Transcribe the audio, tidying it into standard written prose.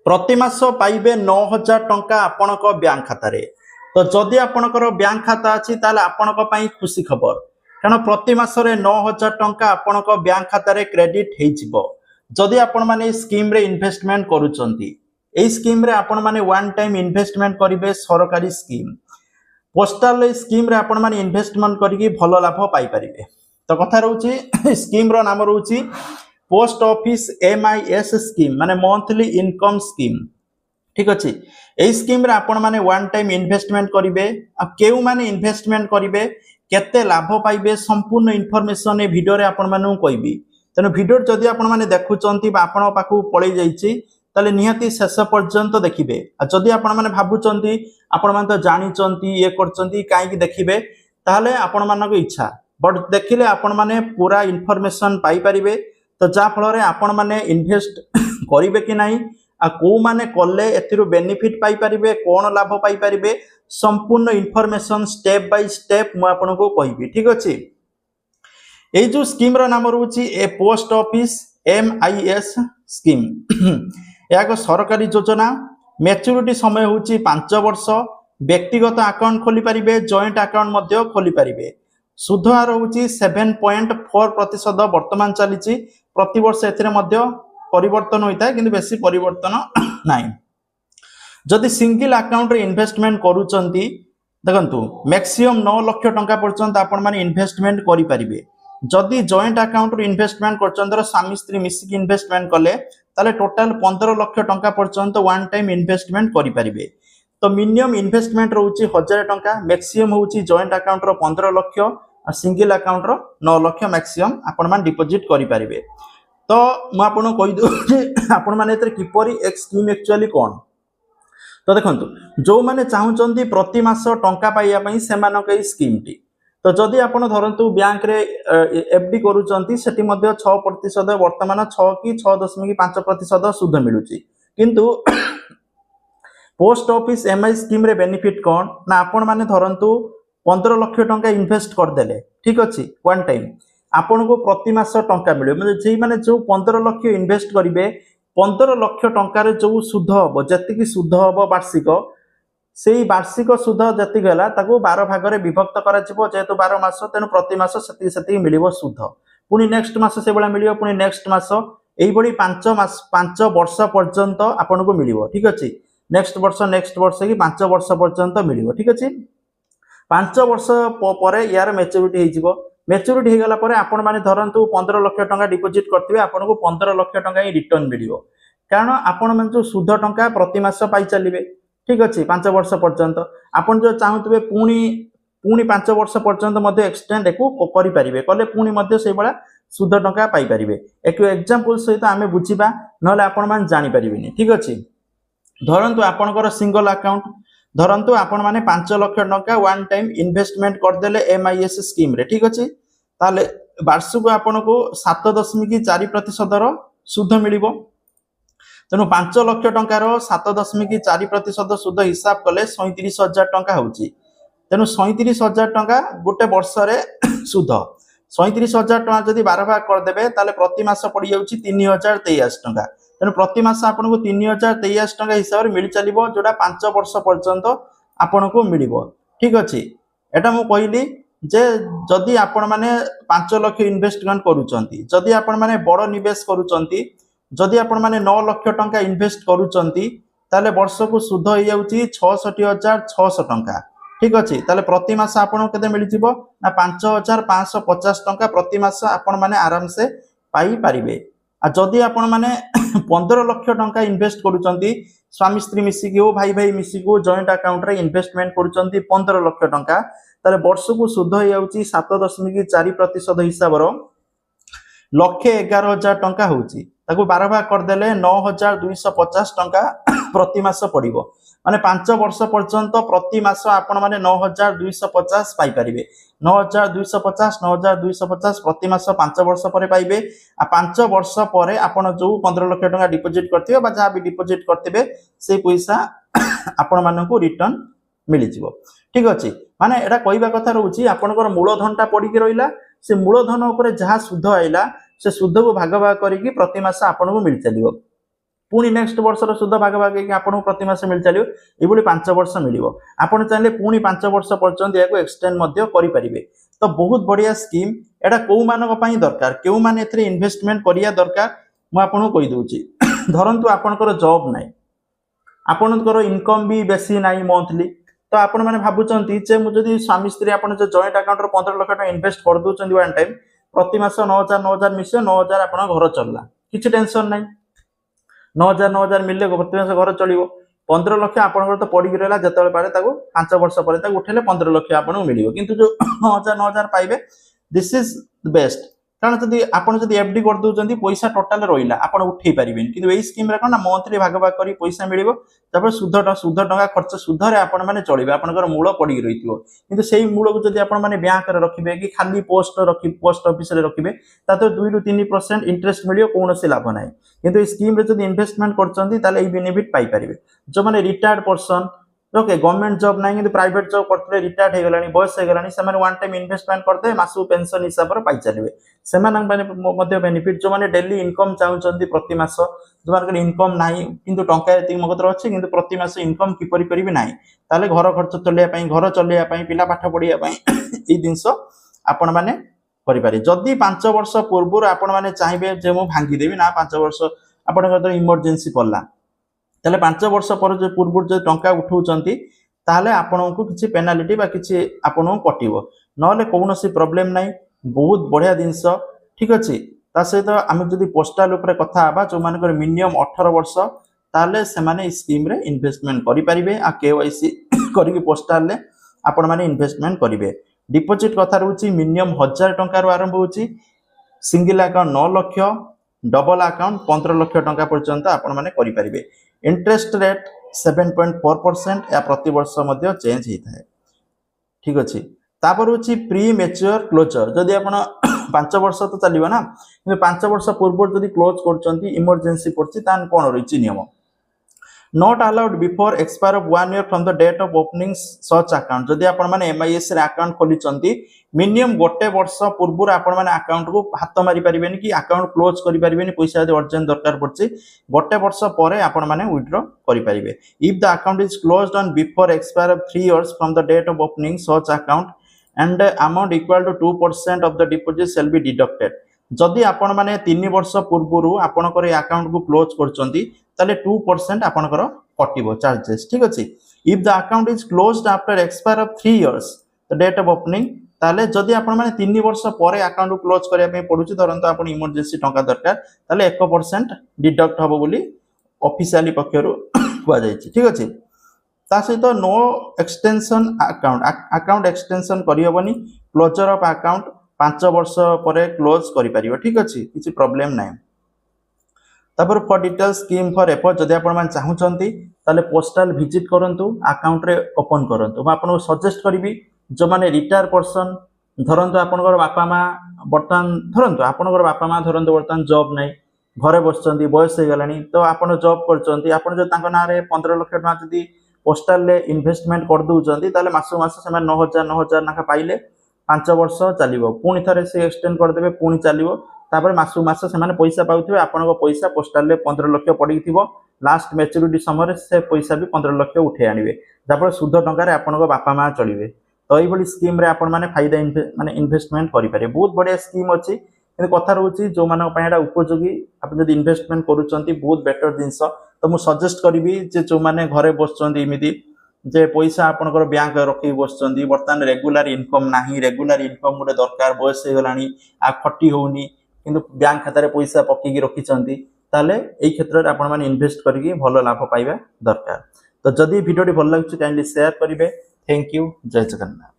प्रति मास पाइबे 9000 टंका आपणक बैंक खाता रे। तो जदि आपणकर बैंक खाता अच्छी ताले आपणक पई खुशी खबर, कारण प्रति मास रे 9000 टंका आपणक बैंक खाता रे क्रेडिट हेइजिवो। जदि आपण माने स्कीम रे इन्वेस्टमेंट करूचंती, एई स्कीम रे आपण माने वन टाइम इन्वेस्टमेंट करिवे सरकारी स्कीम। पोस्टल स्कीम रे आपण माने इन्वेस्टमेंट करिकि भलो लाभ पाई परिबे। तो कथा रहउची स्कीम रो नाम रहउची पोस्ट ऑफिस MIS स्कीम माने मंथली इनकम स्कीम। ठीक अच्छे, यही स्कीम रे आपण माने वन टाइम इन्वेस्टमेंट करिवे। आ केउ माने इन्वेस्टमेंट करिवे, केते लाभ पाइबे, संपूर्ण इन्फॉर्मेशन ए वीडियो रे आपण मानु कहबी। तेनो वीडियो जदि आपण माने देखुचंती बा आपण पाखु पळै जाईची ताले निहाती शेष पर्यंत देखिबे। आ जदि आपण माने भाबुचंती आपण माने तो जानिचंती ये करचंती काई कि देखिबे, ताले आपण मानको इच्छा, बट देखिले आपण माने पूरा इन्फॉर्मेशन पाई परिबे। तो जा फल रे आपण माने इन्वेस्ट करिवे कि नाही, आ को माने कले एथिरु बेनिफिट पाई परिबे, कोन लाभ पाई परिबे, संपूर्ण इन्फॉर्मेशन स्टेप बाय स्टेप मु आपनको कहबी। ठीक अछि, ए जो स्कीम रो नाम रहउची ए पोस्ट ऑफिस MIS स्कीम। एक सरकारी योजना। मैच्योरिटी समय होची 5 वर्ष। व्यक्तिगत अकाउंट खोली परिबे, जॉइंट अकाउंट मध्य खोली परिबे। सुध हार होची 7.4% वर्तमान चलीची। प्रति वर्ष एथिरे मध्य परिवर्तन होता है, किंतु बेसी परिवर्तन नाही। जदि सिंगल अकाउंट रे इन्वेस्टमेंट करूचंती, देखंतु मैक्सिमम 9 लाख टंका पर्यंत आपण माने इन्वेस्टमेंट करि परिबे। जदि जॉइंट अकाउंट रे इन्वेस्टमेंट करचंदर स्वामी स्त्री मिसिक इन्वेस्टमेंट कले ताले टोटल 15 लाख टंका पर्यंत वन टाइम इन्वेस्टमेंट करि परिबे। तो मिनिमम इन्वेस्टमेंट रहउची 1000 टंका, मैक्सिमम होउची जॉइंट अकाउंट रो 15 लाख आ सिंगल अकाउंट रो 9 लाख मैक्सिमम आपण मान डिपॉजिट करि परिबे। तो मु आपन कहि दउ जे आपण माने एतरे किपरि एक स्कीम एक्चुअली कोन। तो देखंतु जो माने चाहुचंती प्रति मास टंका पाइया पई सेमानक ए स्कीम टी। तो जदि आपण धरंतु बैंक रे FD करूचंती, सेठी मध्ये 6% वर्तमान 6 कि 6.5% सुध मिलुची। किंतु पोस्ट ऑफिस MI स्कीम रे बेनिफिट कोन ना, आपण माने धरंतु 15 लाख टंका इन्वेस्ट कर देले, ठीक अछि, वन टाइम आपण को प्रति मास टंका मिले। मतलब जे माने जो 15 लाख इन्वेस्ट करिवे, 15 लाख टंका रे जो सुध हबो, जति कि सुध हबो वार्षिक, सेही वार्षिक सुध जति गला ताको 12 भाग रे विभक्त करा जिवो। जेतु 12 मास, तेनु प्रति मास सती सती मिलिबो सुध। पुनी नेक्स्ट मास से बळा मिलिबो, पुनी नेक्स्ट मास, एई बडी 5 वर्ष पर्यंत आपण को मिलिबो। ठीक अछि, नेक्स्ट वर्ष कि 5 वर्ष पर्यंत मिलिबो। ठीक अछि, 5 वर्ष परे यार मैच्योरिटी हे जिवो। मैच्योरिटी हे गला परे आपण माने धरंतु 15 लाख टंका डिपॉजिट करथिबे, आपण को 15 लाख टंका ही रिटर्न मिलिबो। कारण आपण माने जो सुध टंका प्रति मास पाई चलिबे। ठीक अछि, 5 वर्ष पर्यंत आपण जो चाहुतबे पुनी 5 वर्ष पर्यंत मध्ये एक्सटेंड एको करि परिबे, कले पुनी मध्ये से बळा सुध टंका पाई परिबे। एक एग्जांपल सहित आमे बुझिबा, नले आपण मान जानि परिबेनी। ठीक अछि, धरंतु आपणकर सिंगल अकाउंट, धरंतु आपण माने 5 लाख टंका वन टाइम इन्वेस्टमेंट कर देले MIS स्कीम रे। ठीक अछि, ताले वार्षिक आपण को 7.4% रो सुध मिलिबो। तेनु 5 लाख टंका रो 7.4% सुध हिसाब कले 37,000 टंका होउची। तेनु 37,000 टंका गोटे वर्ष रे सुध। 37,000 टंका जदि 12 भाग कर देबे, ताले प्रति मास पड़ी जाउची 3023 टंका। तेनु प्रति मास आपण को 3023 टंका हिसाब रे मिल चलिबो, जोडा 5 वर्ष पर्यंत आपण को मिलिबो। ठीक अछि, एटा मु कहिली जे जदि आपण माने 5 लाख इन्वेस्टमेंट करूचंती, जदि आपण माने बड़ निवेश करूचंती, जदि आपण माने 9 लाख टंका इन्वेस्ट करूचंती, ताले वर्ष को सुध हो जाउची 66,600 टंका। ठीक अछि, ताले प्रति मास आपण केते मिल जिवो ना 5,550 टंका प्रति मास आपण माने आराम से पाई परिबे। आ जदि आपण माने 15 लाख टंका इन्वेस्ट करूचंती, स्वामी स्त्री मिसिकी हो, भाई भाई मिसिकी हो, जॉइंट अकाउंट रे इन्वेस्टमेंट करूचंती 15 लाख टंका, ताले वर्ष को सुध हो जाउची 7.4% हिसाब रो 1,11,000 टंका होउची। ताको 12 भाग कर देले 9,250 टंका प्रति मास पड़िबो। माने 5 वर्ष पर्यंत प्रति मास आपण माने 9,250 पाई परिबे। 9,250 प्रति मास 5 वर्ष परे पाइबे। आ 5 वर्ष परे आपण जो 15 लाख टंका डिपॉजिट करथिबे बा जहा भी डिपॉजिट करथिबे, से पैसा आपण मानकू रिटर्न मिलि जिवो। ठीक अछि, माने एटा कहबा कथा रहउची आपनकर मूलधनटा पड़ी के रहिला, से मूलधन ऊपर जहा सुध आइला, से सुध को भाग भाग करिकि प्रति मास आपन को मिल चलिबो। पुणी नेक्स्ट वर्षर सुध भाग भाग आपको प्रति मास मिल चलो ये 5 वर्ष मिल आप चाहिए पुणी 5 वर्ष पर्यंत या एक्सटेंड करें। तो बहुत बढ़िया स्कीम एटा कौ मानी दरकार क्यों मैंने इन्वेस्टमेंट करिया दरकार मुझे कहीदे धरतु आपणकर जॉब ना आपणकर इनकम भी बेसी ना मंथली तो आपण मैंने भावुं मुझे स्वामी स्त्री आप जॉइंट अकाउंट 15 लाख टका इन्वेस्ट कर दूसरी वन टाइम प्रति मास 9,000 मिस 9,000 आप घर चलला किसी टेंशन ना 9,000 मिले प्रति मास घर चलो 15 लाख आपंकर तो पड़ी रहा जिते पारे 5 वर्ष पर उठेले 15 लाख आपको मिल कि जो 9,000 पाइबे दिस इज बेस्ट कारण जब आपड़ जब एफडी कर दूसरी पैसा टोटाल रहा आप उठे पारे कि यही स्कीम कौन ना मंथली भाग भाग कर पैसा मिल सुध टका खर्च सुधे आपण मैंने चलिए आपंकर मूल पड़ी रही है कि मूल को जब आप बैंक रखिए कि खाली पोस्ट ऑफिस रखिए 2 ରୁ 3% इंटरेस्ट मिले कौन से लाभ ना कि स्कीम जब इन्वेस्टमेंट कर बेनिफिट पाइपर जो मैंने retired person okay government job ना कि प्राइवेट जॉब करते रिटायर्ड हो गला बयस हो गला वन टाइम इन्वेस्टमेंट करते मासू पेंशन हिसाब से पाई चलिए से बेनिफिट जो मैंने डेली इनकम चाहते प्रति मास जो इनकम ना कि टंका मगत अच्छे कि प्रति मास इनकम किपर करी ना ताले घर खर्च चलैया घर चलैया पिला पाठ पढ़िया ये जिनस आपण मैंने करें जदि 5 वर्ष पूर्व आपण मैंने चाहिए जे मुझे भांगीदेवी ना 5 वर्ष आप इमरजेंसी पड़ा ताले 5 वर्ष पर जो पूर्व जो टंका उठाउचंती ताले आपन को किसी पेनाल्टी बा किसी आपन कटिवो नले कौन सी प्रॉब्लम नाही बहुत बढ़िया जिनस ठीक अच्छे ता सहित आम जदि पोस्टाल उपरे कथा आबा जो मानकर मिनिमम 18 वर्ष ताले से माने स्कीम रे इन्वेस्टमेंट करि परिबे आ केवाईसी करिके पोस्टाल ले आपण माने इन्वेस्टमेंट करिवे डिपॉजिट कथा रहउची मिनिमम 1000 टंका रो आरंभ होउची single account 9 lakh double account 15 lakh टंका पर्यंत आपण माने करि परिबे इंटरेस्ट रेट 7.4% या प्रति वर्ष मध्य चेंज होता है ठीक अच्छे तापर हूँ प्री मैच्योर क्लोजर जदि आप 5 वर्ष तो चलो ना कि 5 वर्ष पूर्व जब क्लोज कर इमरजेंसी पड़ती कौन रही नियम not allowed before expire of 1 year from the date of opening such account जदि आप MIS रे अकाउंट खोली मिनिमम गोटे वर्ष पूर्व आपण मैंने अकाउंट को हाथ मारी पारे कि अकाउंट क्लोज करें पैसा यदि अर्जेंट दरकार पड़े गोटे वर्ष पर आपण मैंने विथड्रॉ करें if the account is closed on before expire of 3 years from the date of opening such account and amount equal to 2% of the deposit shall be deducted जदि आपण मैंने 3 वर्ष पूर्व आपणकर अकाउंट को क्लोज कर 2% आपणकर कटिबो चार्जेस ठीक अच्छे if the account is closed after expire of 3 years the date of opening ताले जदि आपण माने 3 वर्ष पर अकाउंट को क्लोज करिया पे पडुची धरंतु आपण इमरजेंसी टंका दरकार ताले 1% डिडक्ट हबो बोली ऑफिशियली पक्षरु कुआ जायछि ठीक अछि ता सहित नो एक्सटेंशन अकाउंट एक्सटेंशन करियबनी क्लोजर ऑफ अकाउंट 5 वर्ष पर क्लोज करि परिबो ठीक अछि किछि प्रॉब्लम नै तापर for detail scheme for effort जदि आपण मान चाहुचंती ताले पोस्टल विजिट करंतु अकाउंट रे ओपन करंतु म आपन सजेस्ट करबी जो माने रिटायर पर्सन धरंतु आपनकर बापा माँ बर्तमान धरंतु आपनकर बापा माँ धरंतु बर्तमान जॉब नाही घरे बसचंती बयस हो गलानी तो आपण जॉब करचंती आपण जो तांको नारे 15 लाख टका जदि पोस्टल ले इन्वेस्टमेंट कर दउचंती ताले मासो मास से 9,000 नाका पाइले 5 वर्ष चलिबो पुणी थरे से एक्सटेंड कर देबे पुणी चलिबो तापर मासु मास से माने पैसा पाउथिबे आपनको पैसा पोस्टल ले 15 लाख पड़ी थिबो लास्ट मैच्योरिटी समय से पैसा भी 15 लाख उठे आनिबे तापर सुध टंका रे आपनको बापा माँ चलिबे तो ये स्कीम रे आपण माने फायदा माने इन्वेस्टमेंट करि पारे बहुत बढ़िया स्कीम अच्छी कथा रोचे जो मान उपयोगी आप जब इन्वेस्टमेंट करुँच बहुत बेटर जिनस तो मुझे सजेस्ट करी जो मैंने घरे बसमती जे पैसा आपंकर बैंक रखी बस बर्तमान रेगुलर इनकम ना रेगुलर इनकम गोटे दरकार बयस हो गला आ खटी होनी कि बैंक खाता पैसा पकईकी रखिंट ताले यही क्षेत्र में आपण मैंने इन्वेस्ट करके भल लाभ पाइबा दरकार तो जदि भिडियो भल लगे काइंडली शेयर करेंगे थैंक यू जय जगन्नाथ।